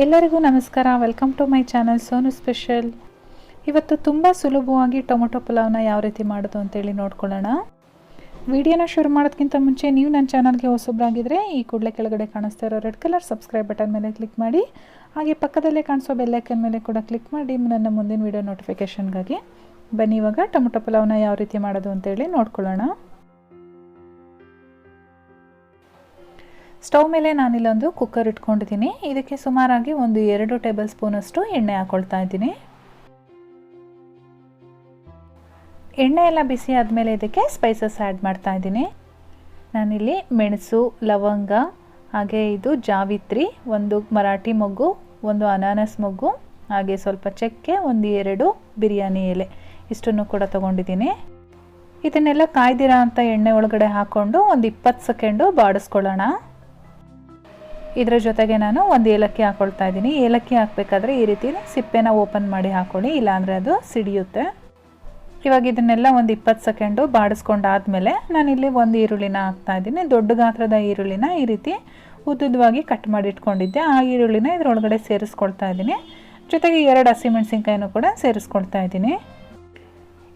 ಎಲ್ಲರಿಗೂ ನಮಸ್ಕಾರ. Welcome to my channel Sonu special. ಇವತ್ತು ತುಂಬ ಸುಲಭವಾಗಿ ಟೊಮೊಟೊ ಪುಲಾವ್ನ ಯಾವ ರೀತಿ ಮಾಡೋದು ಅಂತೇಳಿ ನೋಡ್ಕೊಳ್ಳೋಣ. ವಿಡಿಯೋನ ಶುರು ಮಾಡೋದಕ್ಕಿಂತ ಮುಂಚೆ ನೀವು ನನ್ನ ಚಾನಲ್ಗೆ ಹೊಸಬ್ರಾಗಿದ್ದರೆ ಈ ಕೂಡಲೇ ಕೆಳಗಡೆ ಕಾಣಿಸ್ತಾ ಇರೋ ರೆಡ್ ಕಲರ್ ಸಬ್ಸ್ಕ್ರೈಬ್ ಬಟನ್ ಮೇಲೆ ಕ್ಲಿಕ್ ಮಾಡಿ, ಹಾಗೆ ಪಕ್ಕದಲ್ಲೇ ಕಾಣಿಸೋ ಬೆಲ್ಲೈಕನ್ ಮೇಲೆ ಕೂಡ ಕ್ಲಿಕ್ ಮಾಡಿ ನನ್ನ ಮುಂದಿನ ವಿಡಿಯೋ ನೋಟಿಫಿಕೇಷನ್ಗಾಗಿ. ಬನ್ನಿ ಇವಾಗ ಟೊಮೊಟೊ ಪುಲಾವ್ನ ಯಾವ ರೀತಿ ಮಾಡೋದು ಅಂತೇಳಿ ನೋಡ್ಕೊಳ್ಳೋಣ. ಸ್ಟವ್ ಮೇಲೆ ನಾನಿಲ್ಲೊಂದು ಕುಕ್ಕರ್ ಇಟ್ಕೊಂಡಿದ್ದೀನಿ. ಇದಕ್ಕೆ ಸುಮಾರಾಗಿ ಒಂದು 2 ಟೇಬಲ್ ಸ್ಪೂನಷ್ಟು ಎಣ್ಣೆ ಹಾಕ್ಕೊಳ್ತಾ ಇದ್ದೀನಿ. ಎಣ್ಣೆ ಎಲ್ಲ ಬಿಸಿ ಆದಮೇಲೆ ಇದಕ್ಕೆ ಸ್ಪೈಸಸ್ ಆ್ಯಡ್ ಮಾಡ್ತಾ ಇದ್ದೀನಿ. ನಾನಿಲ್ಲಿ ಮೆಣಸು, ಲವಂಗ, ಹಾಗೆ ಇದು ಜಾವಿತ್ರಿ, ಒಂದು ಮರಾಠಿ ಮೊಗ್ಗು, ಒಂದು ಅನಾನಸ್ ಮೊಗ್ಗು, ಹಾಗೆ ಸ್ವಲ್ಪ ಚಕ್ಕೆ, ಒಂದು 2 ಬಿರಿಯಾನಿ ಎಲೆ ಇಷ್ಟನ್ನು ಕೂಡ ತೊಗೊಂಡಿದ್ದೀನಿ. ಇದನ್ನೆಲ್ಲ ಕಾಯ್ದಿರೋ ಅಂಥ ಎಣ್ಣೆ ಒಳಗಡೆ ಹಾಕ್ಕೊಂಡು ಒಂದು 20 ಸೆಕೆಂಡು ಬಾಡಿಸ್ಕೊಳ್ಳೋಣ. ಇದರ ಜೊತೆಗೆ ನಾನು ಒಂದು ಏಲಕ್ಕಿ ಹಾಕ್ಕೊಳ್ತಾ ಇದ್ದೀನಿ. ಏಲಕ್ಕಿ ಹಾಕಬೇಕಾದ್ರೆ ಈ ರೀತಿ ಸಿಪ್ಪೆನ ಓಪನ್ ಮಾಡಿ ಹಾಕ್ಕೊಳ್ಳಿ, ಇಲ್ಲಾಂದರೆ ಅದು ಸಿಡಿಯುತ್ತೆ. ಇವಾಗ ಇದನ್ನೆಲ್ಲ ಒಂದು 20 ಸೆಕೆಂಡು ಬಾಡಿಸ್ಕೊಂಡಾದಮೇಲೆ ನಾನಿಲ್ಲಿ ಒಂದು ಈರುಳ್ಳಿನ ಹಾಕ್ತಾ ಇದ್ದೀನಿ. ದೊಡ್ಡ ಗಾತ್ರದ ಈರುಳ್ಳಿನ ಈ ರೀತಿ ಉದ್ದುದ್ದವಾಗಿ ಕಟ್ ಮಾಡಿ ಇಟ್ಕೊಂಡಿದ್ದೆ. ಆ ಈರುಳ್ಳಿನ ಇದರೊಳಗಡೆ ಸೇರಿಸ್ಕೊಳ್ತಾ ಇದ್ದೀನಿ. ಜೊತೆಗೆ 2 ಹಸಿಮೆಣಸಿನ್ಕಾಯಿನೂ ಕೂಡ ಸೇರಿಸ್ಕೊಳ್ತಾ ಇದ್ದೀನಿ.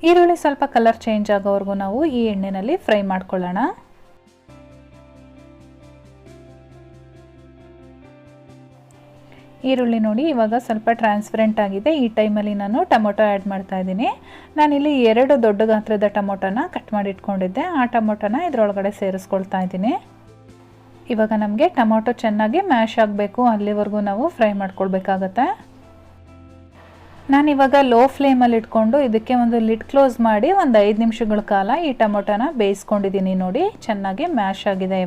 ಈರುಳ್ಳಿ ಸ್ವಲ್ಪ ಕಲರ್ ಚೇಂಜ್ ಆಗೋವರೆಗೂ ನಾವು ಈ ಎಣ್ಣೆಯಲ್ಲಿ ಫ್ರೈ ಮಾಡ್ಕೊಳ್ಳೋಣ. ಈರುಳ್ಳಿ ನೋಡಿ ಇವಾಗ ಸ್ವಲ್ಪ ಟ್ರಾನ್ಸ್ಪರೆಂಟ್ ಆಗಿದೆ. ಈ ಟೈಮಲ್ಲಿ ನಾನು ಟೊಮೊಟೊ ಆ್ಯಡ್ ಮಾಡ್ತಾ ಇದ್ದೀನಿ. ನಾನಿಲ್ಲಿ 2 ದೊಡ್ಡ ಗಾತ್ರದ ಟೊಮೊಟೊನ ಕಟ್ ಮಾಡಿ ಇಟ್ಕೊಂಡಿದ್ದೆ. ಆ ಟೊಮೊಟೊನ ಇದರೊಳಗಡೆ ಸೇರಿಸ್ಕೊಳ್ತಾ ಇದ್ದೀನಿ. ಇವಾಗ ನಮಗೆ ಟೊಮೊಟೊ ಚೆನ್ನಾಗಿ ಮ್ಯಾಶ್ ಆಗಬೇಕು, ಅಲ್ಲಿವರೆಗೂ ನಾವು ಫ್ರೈ ಮಾಡ್ಕೊಳ್ಬೇಕಾಗತ್ತೆ. ನಾನಿವಾಗ ಲೋ ಫ್ಲೇಮಲ್ಲಿ ಇಟ್ಕೊಂಡು ಇದಕ್ಕೆ ಒಂದು ಲಿಡ್ ಕ್ಲೋಸ್ ಮಾಡಿ ಒಂದು 5 ನಿಮಿಷಗಳ ಕಾಲ ಈ ಟೊಮೊಟೊನ ಬೇಯಿಸ್ಕೊಂಡಿದ್ದೀನಿ. ನೋಡಿ ಚೆನ್ನಾಗಿ ಮ್ಯಾಶ್ ಆಗಿದೆ.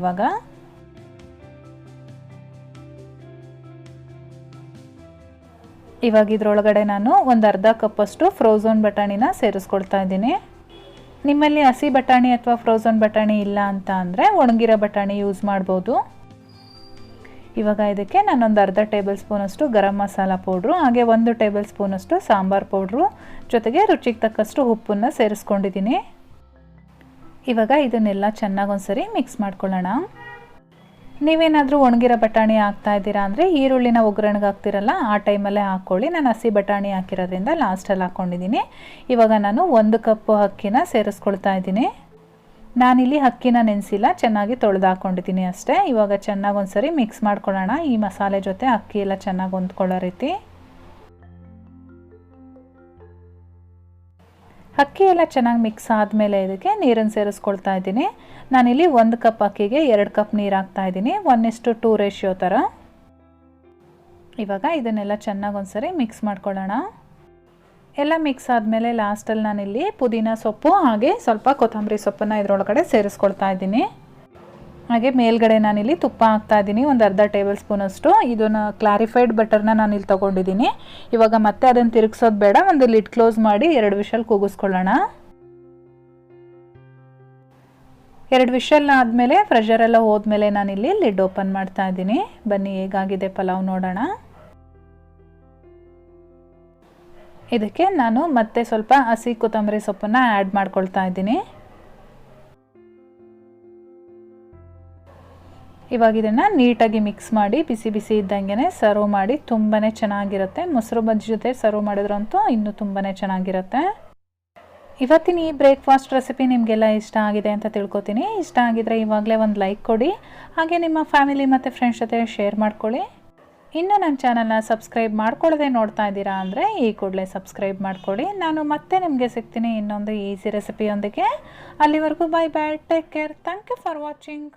ಇವಾಗ ಇದರೊಳಗಡೆ ನಾನು ಒಂದು ಅರ್ಧ ಕಪ್ಪಷ್ಟು ಫ್ರೋಝನ್ ಬಟಾಣಿನ ಸೇರಿಸ್ಕೊಳ್ತಾ ಇದ್ದೀನಿ. ನಿಮ್ಮಲ್ಲಿ ಹಸಿ ಬಟಾಣಿ ಅಥವಾ ಫ್ರೋಝನ್ ಬಟಾಣಿ ಇಲ್ಲ ಅಂತ ಅಂದರೆ ಒಣಗಿರೋ ಬಟಾಣಿ ಯೂಸ್ ಮಾಡ್ಬೋದು. ಇವಾಗ ಇದಕ್ಕೆ ನಾನೊಂದು ಅರ್ಧ ಟೇಬಲ್ ಸ್ಪೂನಷ್ಟು ಗರಂ ಮಸಾಲ ಪೌಡ್ರು, ಹಾಗೆ 1 ಟೇಬಲ್ ಸ್ಪೂನಷ್ಟು ಸಾಂಬಾರು ಪೌಡ್ರು, ಜೊತೆಗೆ ರುಚಿಗೆ ತಕ್ಕಷ್ಟು ಉಪ್ಪನ್ನು ಸೇರಿಸ್ಕೊಂಡಿದ್ದೀನಿ. ಇವಾಗ ಇದನ್ನೆಲ್ಲ ಚೆನ್ನಾಗಿ ಒಂದ್ಸರಿ ಮಿಕ್ಸ್ ಮಾಡ್ಕೊಳ್ಳೋಣ. ನೀವೇನಾದರೂ ಒಣಗಿರೋ ಬಟಾಣಿ ಹಾಕ್ತಾ ಇದ್ದೀರಾ ಅಂದರೆ ಈರುಳ್ಳಿನ ಒಗ್ಗರಣೆಗೆ ಹಾಕ್ತಿರಲ್ಲ ಆ ಟೈಮಲ್ಲೇ ಹಾಕ್ಕೊಳ್ಳಿ. ನಾನು ಹಸಿ ಬಟಾಣಿ ಹಾಕಿರೋದ್ರಿಂದ ಲಾಸ್ಟಲ್ಲಿ ಹಾಕ್ಕೊಂಡಿದ್ದೀನಿ. ಇವಾಗ ನಾನು 1 ಕಪ್ಪು ಅಕ್ಕಿನ ಸೇರಿಸ್ಕೊಳ್ತಾ ಇದ್ದೀನಿ. ನಾನಿಲ್ಲಿ ಅಕ್ಕಿನ ನೆನೆಸಿಲ್ಲ, ಚೆನ್ನಾಗಿ ತೊಳೆದು ಹಾಕ್ಕೊಂಡಿದ್ದೀನಿ ಅಷ್ಟೇ. ಇವಾಗ ಚೆನ್ನಾಗಿ ಒಂದ್ಸರಿ ಮಿಕ್ಸ್ ಮಾಡ್ಕೊಳ್ಳೋಣ. ಈ ಮಸಾಲೆ ಜೊತೆ ಅಕ್ಕಿ ಎಲ್ಲ ಚೆನ್ನಾಗಿ ಹೊಂದ್ಕೊಳ್ಳೋ ರೀತಿ. ಅಕ್ಕಿ ಎಲ್ಲ ಚೆನ್ನಾಗಿ ಮಿಕ್ಸ್ ಆದಮೇಲೆ ಇದಕ್ಕೆ ನೀರನ್ನು ಸೇರಿಸ್ಕೊಳ್ತಾ ಇದ್ದೀನಿ. ನಾನಿಲ್ಲಿ 1 ಕಪ್ ಅಕ್ಕಿಗೆ 2 ಕಪ್ ನೀರು ಹಾಕ್ತಾ ಇದ್ದೀನಿ, 1:2 ರೇಷಿಯೋ ಥರ. ಇವಾಗ ಇದನ್ನೆಲ್ಲ ಚೆನ್ನಾಗಿ ಒಂದ್ಸರಿ ಮಿಕ್ಸ್ ಮಾಡ್ಕೊಳ್ಳೋಣ. ಎಲ್ಲ ಮಿಕ್ಸ್ ಆದಮೇಲೆ ಲಾಸ್ಟಲ್ಲಿ ನಾನಿಲ್ಲಿ ಪುದೀನ ಸೊಪ್ಪು ಹಾಗೆ ಸ್ವಲ್ಪ ಕೊತ್ತಂಬರಿ ಸೊಪ್ಪನ್ನು ಇದರೊಳಗಡೆ ಸೇರಿಸ್ಕೊಳ್ತಾ ಇದ್ದೀನಿ. ಹಾಗೆ ಮೇಲ್ಗಡೆ ನಾನಿಲ್ಲಿ ತುಪ್ಪ ಹಾಕ್ತಾ ಇದ್ದೀನಿ, ಒಂದು ಅರ್ಧ ಟೇಬಲ್ ಸ್ಪೂನಷ್ಟು. ಇದನ್ನು ಕ್ಲಾರಿಫೈಡ್ ಬಟರ್ನ ನಾನಿಲ್ಲಿ ತೊಗೊಂಡಿದ್ದೀನಿ. ಇವಾಗ ಮತ್ತೆ ಅದನ್ನು ತಿರುಗಿಸೋದು ಬೇಡ, ಒಂದು ಲಿಡ್ ಕ್ಲೋಸ್ ಮಾಡಿ 2 ವಿಷಲ್ ಕೂಗಿಸ್ಕೊಳ್ಳೋಣ. 2 ವಿಷಲ್ ಆದಮೇಲೆ ಪ್ರೆಷರ್ ಎಲ್ಲ ಹೋದ್ಮೇಲೆ ನಾನಿಲ್ಲಿ ಲಿಡ್ ಓಪನ್ ಮಾಡ್ತಾ ಇದ್ದೀನಿ. ಬನ್ನಿ ಹೇಗಾಗಿದೆ ಪಲಾವ್ ನೋಡೋಣ. ಇದಕ್ಕೆ ನಾನು ಮತ್ತೆ ಸ್ವಲ್ಪ ಹಸಿ ಕೊತ್ತಂಬರಿ ಸೊಪ್ಪನ್ನು ಆ್ಯಡ್ ಮಾಡ್ಕೊಳ್ತಾ ಇದ್ದೀನಿ. ಇವಾಗ ಇದನ್ನು ನೀಟಾಗಿ ಮಿಕ್ಸ್ ಮಾಡಿ ಬಿಸಿ ಬಿಸಿ ಇದ್ದಂಗೆ ಸರ್ವ್ ಮಾಡಿ. ತುಂಬಾ ಚೆನ್ನಾಗಿರುತ್ತೆ. ಮೊಸರು ಬಜ್ಜಿ ಜೊತೆ ಸರ್ವ್ ಮಾಡಿದ್ರಂತೂ ಇನ್ನೂ ತುಂಬಾ ಚೆನ್ನಾಗಿರುತ್ತೆ. ಇವತ್ತಿನ ಈ ಬ್ರೇಕ್ಫಾಸ್ಟ್ ರೆಸಿಪಿ ನಿಮಗೆಲ್ಲ ಇಷ್ಟ ಆಗಿದೆ ಅಂತ ತಿಳ್ಕೊತೀನಿ. ಇಷ್ಟ ಆಗಿದ್ರೆ ಇವಾಗಲೇ ಒಂದು ಲೈಕ್ ಕೊಡಿ, ಹಾಗೆ ನಿಮ್ಮ ಫ್ಯಾಮಿಲಿ ಮತ್ತು ಫ್ರೆಂಡ್ಸ್ ಜೊತೆ ಶೇರ್ ಮಾಡ್ಕೊಳ್ಳಿ. ಇನ್ನು ನನ್ನ ಚಾನಲ್ನ ಸಬ್ಸ್ಕ್ರೈಬ್ ಮಾಡ್ಕೊಳ್ಳದೆ ನೋಡ್ತಾ ಇದ್ದೀರಾ ಅಂದರೆ ಈ ಕೂಡಲೇ ಸಬ್ಸ್ಕ್ರೈಬ್ ಮಾಡ್ಕೊಳ್ಳಿ. ನಾನು ಮತ್ತೆ ನಿಮಗೆ ಸಿಗ್ತೀನಿ ಇನ್ನೊಂದು ಈಸಿ ರೆಸಿಪಿಯೊಂದಿಗೆ. ಅಲ್ಲಿವರೆಗೂ bye bye, take care, thank you for watching.